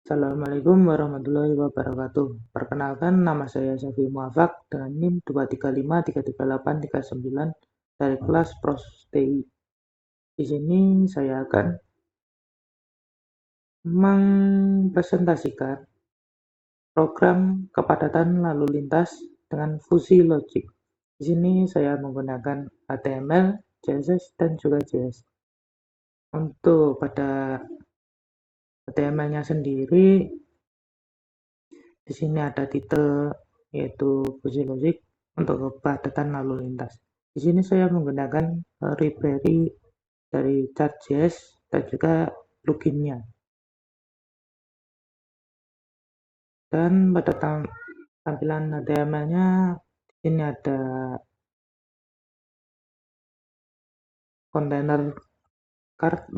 Assalamualaikum warahmatullahi wabarakatuh. Perkenalkan, nama saya Syafi Muafak dengan NIM 235338389 dari kelas Pros TI. Di sini saya akan mempresentasikan program kepadatan lalu lintas dengan fungsi logik. Di sini saya menggunakan HTML, CSS, dan juga JS. Untuk pada HTML-nya sendiri, di sini ada titel yaitu fungsi logik untuk kepadatan lalu lintas. Di sini saya menggunakan library dari Chart.js dan juga pluginnya. Dan pada tampilan HTML-nya di sini ada kontainer card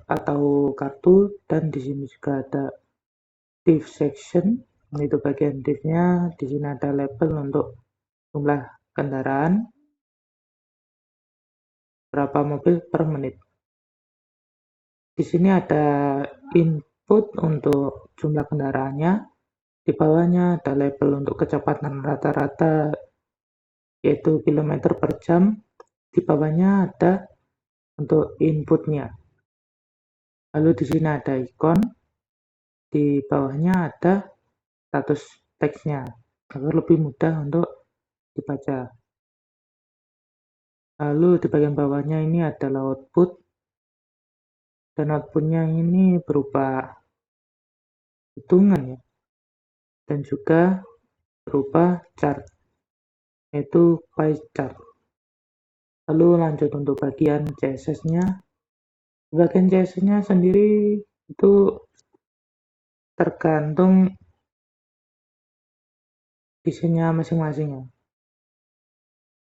atau kartu, dan di sini juga ada div section, itu bagian div-nya. Di sini ada label untuk jumlah kendaraan, berapa mobil per menit. Di sini ada input untuk jumlah kendaraannya, di bawahnya ada label untuk kecepatan rata-rata yaitu kilometer per jam, di bawahnya ada untuk inputnya. Lalu di sini ada ikon, di bawahnya ada status teksnya agar lebih mudah untuk dibaca. Lalu di bagian bawahnya ini adalah output, dan outputnya ini berupa hitungan ya, dan juga berupa chart, yaitu pie chart. Lalu lanjut untuk bagian CSS-nya. Bagian CSS-nya sendiri itu tergantung desainnya masing-masing ya.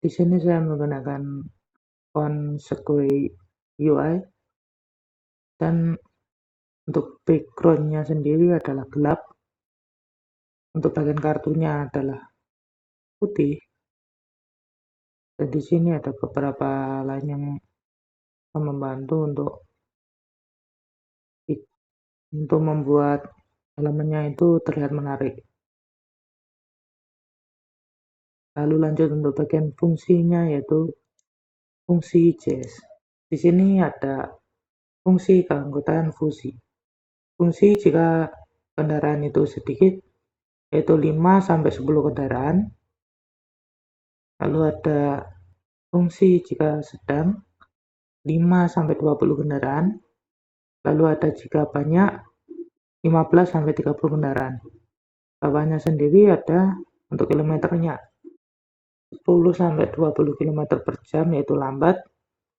Di sini saya menggunakan font Sequoia UI, dan untuk background-nya sendiri adalah gelap. Untuk bagian kartunya adalah putih. Dan di sini ada beberapa lain yang membantu untuk membuat elemennya itu terlihat menarik. Lalu lanjut untuk bagian fungsinya, yaitu fungsi JS. Di sini ada fungsi keanggotaan fungsi. Fungsi jika kendaraan itu sedikit, yaitu 5-10 kendaraan. Lalu ada fungsi jika sedang, 5-20 kendaraan. Lalu ada jika banyak, 15-30 kendaraan. Bawahnya sendiri ada untuk kilometernya, 10-20 km per jam yaitu lambat,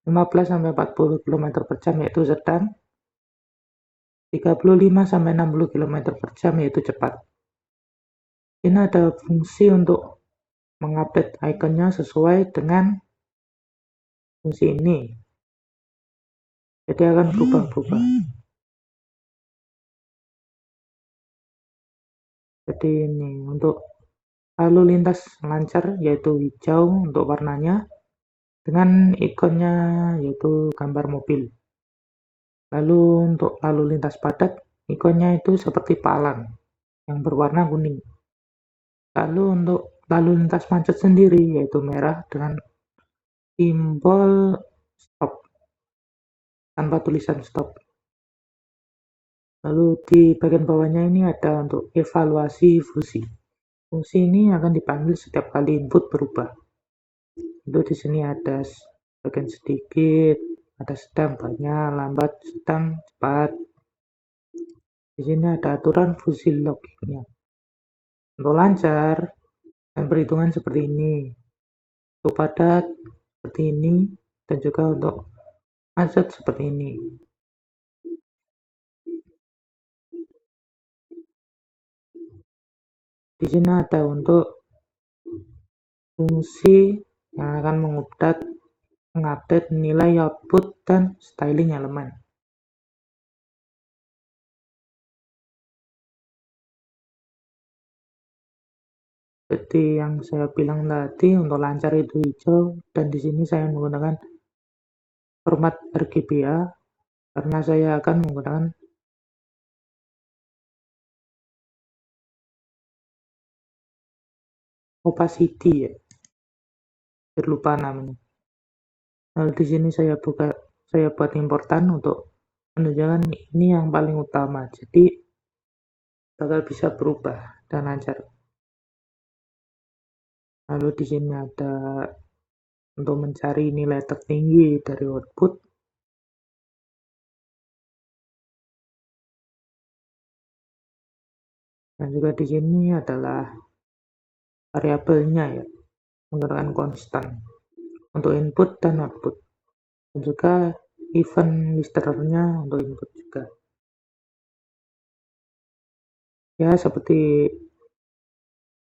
15-40 km per jam yaitu sedang, 35-60 km per jam yaitu cepat. Ini ada fungsi untuk mengupdate ikonnya sesuai dengan fungsi ini. Jadi akan berubah-ubah. Jadi ini untuk lalu lintas lancar yaitu hijau untuk warnanya, dengan ikonnya yaitu gambar mobil. Lalu untuk lalu lintas padat, ikonnya itu seperti palang yang berwarna kuning. Lalu untuk lalu lintas macet sendiri yaitu merah dengan simbol stop tanpa tulisan stop. Lalu di bagian bawahnya ini ada untuk evaluasi fungsi. Fungsi ini akan dipanggil setiap kali input berubah. Itu di sini ada bagian sedikit, ada sedang, banyak, lambat, sedang, cepat. Di sini ada aturan fungsi logiknya. Untuk lancar dan perhitungan seperti ini, untuk padat seperti ini, dan juga untuk macet seperti ini. Di sini ada untuk fungsi yang akan mengupdate nilai output dan styling elemen. Jadi yang saya bilang tadi untuk lancar itu hijau, dan di sini saya menggunakan format RGBA karena saya akan menggunakan opacity ya, terlupa namanya. Lalu di sini saya buat important untuk menunjukkan ini yang paling utama, jadi bakal bisa berubah dan lancar. Lalu di sini ada untuk mencari nilai tertinggi dari output. Dan juga di sini adalah variabelnya ya, menggunakan konstan untuk input dan output. Dan juga event listenernya untuk input juga. Ya, seperti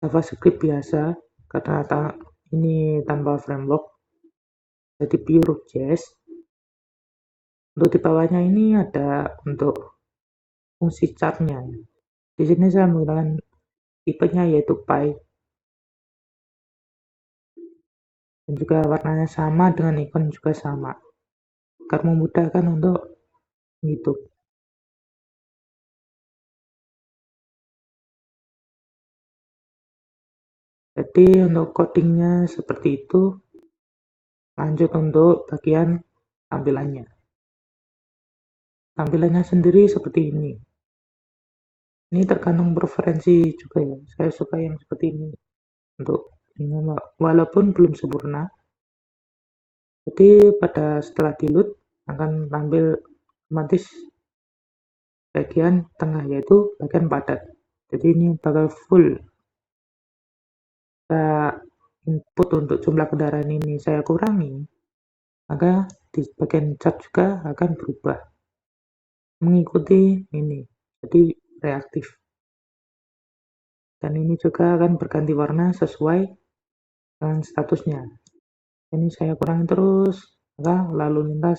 JavaScript biasa, karena ini tanpa framework, jadi pure JS. Untuk di bawahnya ini ada untuk fungsi chartnya. Di sini saya menggunakan tipenya yaitu py, dan juga warnanya sama dengan icon juga sama, agar memudahkan untuk menghitung. Jadi untuk codingnya seperti itu. Lanjut untuk bagian tampilannya. Tampilannya sendiri seperti ini. Ini tergantung preferensi juga ya. Saya suka yang seperti ini untuk walaupun belum sempurna. Jadi setelah di load akan tampil otomatis bagian tengah, yaitu bagian padat. Jadi ini bakal full. Kita input untuk jumlah kendaraan ini saya kurangi, maka di bagian chart juga akan berubah mengikuti ini, jadi reaktif. Dan ini juga akan berganti warna sesuai dengan statusnya. Ini saya kurangi terus, maka lalu lintas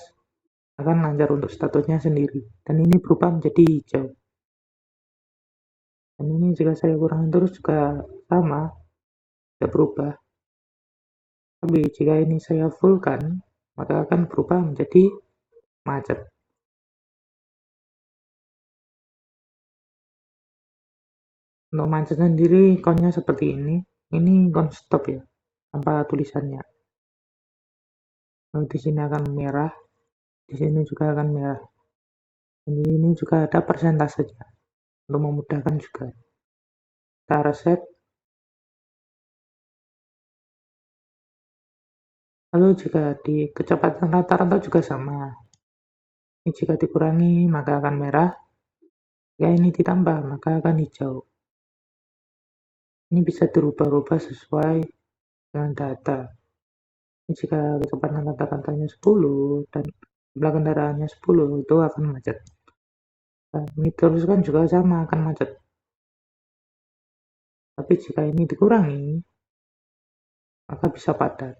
akan lancar untuk statusnya sendiri. Dan ini berubah menjadi hijau. Dan ini jika saya kurangi terus juga sama, tidak berubah. Tapi jika ini saya fullkan, maka akan berubah menjadi macet. Untuk macet sendiri ikonnya seperti ini. Ini ikon stop ya, tanpa tulisannya. Lalu di sini akan merah, di sini juga akan merah. Dan di sini juga ada persentasenya untuk memudahkan juga. Kita reset. Lalu jika di kecepatan rata-rata juga sama. Ini jika dikurangi maka akan merah. Jika ini ditambah maka akan hijau. Ini bisa dirubah-rubah sesuai dengan data. Ini jika kecepatan rata-ratanya 10 dan jumlah kendaraannya 10, itu akan macet. Dan ini terus kan juga sama akan macet. Tapi jika ini dikurangi maka bisa padat.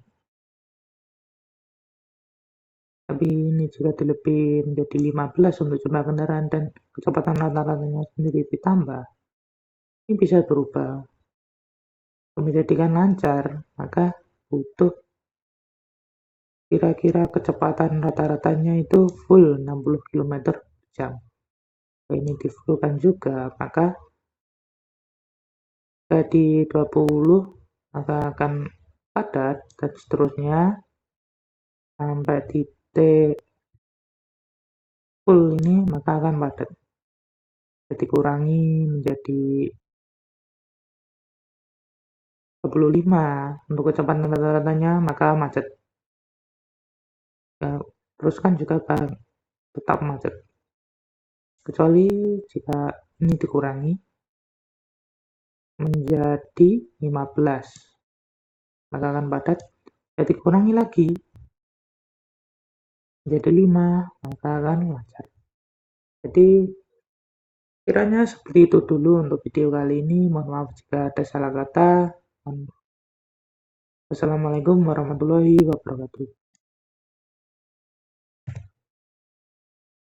Tapi ini juga dilebih menjadi 15 untuk jumlah kendaraan dan kecepatan rata-ratanya sendiri ditambah, ini bisa berubah. Untuk menjadikan lancar, maka butuh kira-kira kecepatan rata-ratanya itu full 60 km per jam. Kalau ini di fullkan juga, maka jadi 20 maka akan padat dan seterusnya sampai di T full ini maka akan padat. Jadi kurangi menjadi 25 untuk kecepatan rata-ratanya maka macet. Ya, terus kan juga tetap macet. Kecuali jika ini dikurangi menjadi 15 maka akan padat. Jadi kurangi lagi menjadi 5 maka akan lancar. Jadi kiranya seperti itu dulu untuk video kali ini. Mohon maaf jika ada salah kata. Wassalamualaikum warahmatullahi wabarakatuh.